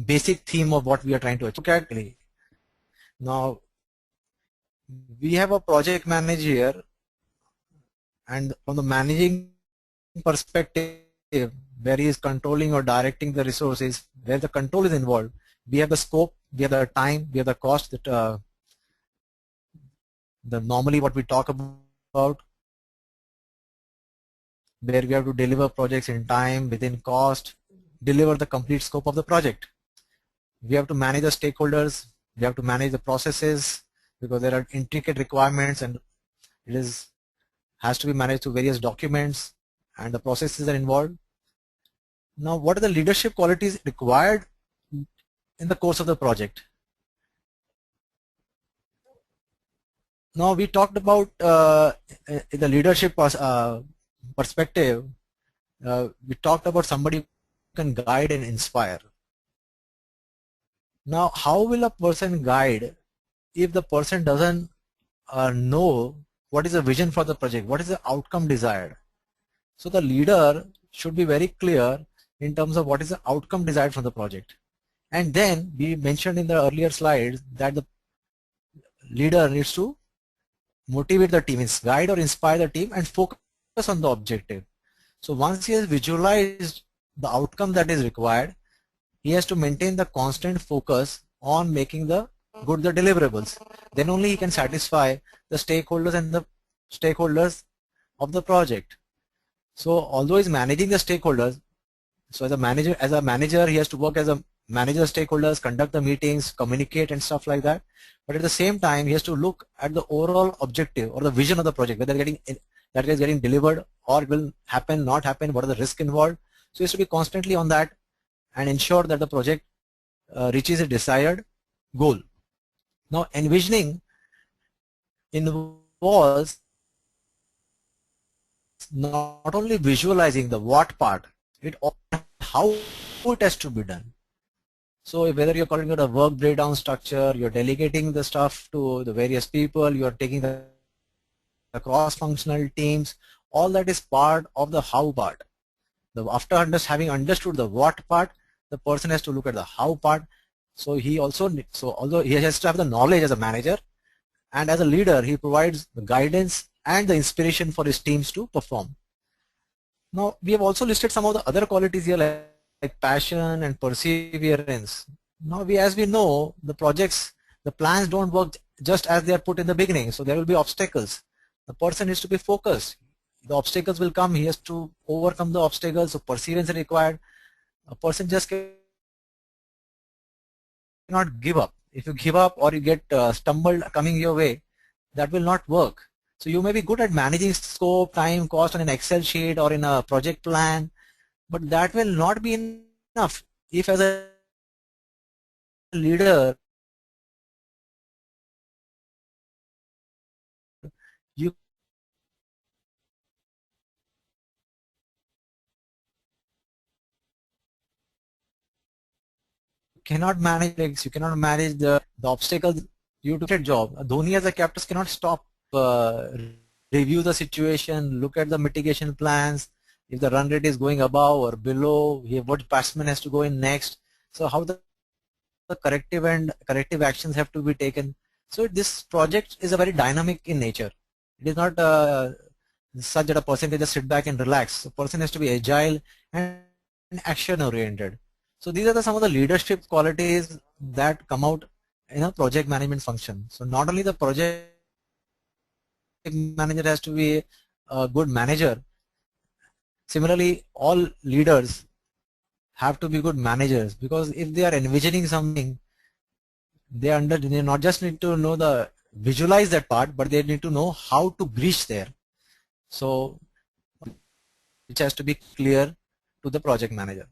basic theme of what we are trying to achieve. Okay. Now, we have a project manager here, and from the managing perspective, where he is controlling or directing the resources, where the control is involved, we have the scope, we have the time, we have the cost, that the normally what we talk about, where we have to deliver projects in time, within cost, deliver the complete scope of the project. We have to manage the stakeholders, we have to manage the processes, because there are intricate requirements and it has to be managed through various documents, and the processes are involved. Now, what are the leadership qualities required in the course of the project? Now, we talked about in the leadership perspective, we talked about somebody who can guide and inspire. Now, how will a person guide if the person doesn't know what is the vision for the project, what is the outcome desired? So the leader should be very clear in terms of what is the outcome desired from the project. And then we mentioned in the earlier slides that the leader needs to motivate the team, guide or inspire the team, and focus on the objective. So once he has visualized the outcome that is required, he has to maintain the constant focus on making the good the deliverables. Then only he can satisfy the stakeholders and the stakeholders of the project. So although he's managing the stakeholders, so as a manager he has to work as a manager stakeholders, conduct the meetings, communicate and stuff like that. But at the same time, he has to look at the overall objective or the vision of the project, whether that is getting delivered or it will happen, not happen, what are the risks involved. So he has to be constantly on that and ensure that the project reaches a desired goal. Now, envisioning involves not only visualizing the what part, it also how it has to be done. So whether you're calling it a work breakdown structure, you're delegating the stuff to the various people, you're taking the cross-functional teams, all that is part of the how part. After having understood the what part, the person has to look at the how part. So although he has to have the knowledge as a manager, and as a leader, he provides the guidance and the inspiration for his teams to perform. Now, we have also listed some of the other qualities here, like passion and perseverance. Now, as we know, the plans don't work just as they are put in the beginning. So there will be obstacles. The person needs to be focused. The obstacles will come. He has to overcome the obstacles. So perseverance is required. A person just cannot give up. If you give up or you get stumbled coming your way, that will not work. So you may be good at managing scope, time, cost on an Excel sheet or in a project plan, but that will not be enough if as a leader you cannot manage risks, you cannot manage the obstacles due to a job. Dhoni as a captain cannot stop, review the situation, look at the mitigation plans, if the run rate is going above or below, what batsman has to go in next, so how the corrective actions have to be taken. So this project is a very dynamic in nature. It is not such that a person can just sit back and relax. The person has to be agile and action oriented. So these are some of the leadership qualities that come out in a project management function. So not only the project manager has to be a good manager, similarly all leaders have to be good managers, because if they are envisioning something, they not just need to visualize that part, but they need to know how to reach there. So which has to be clear to the project manager.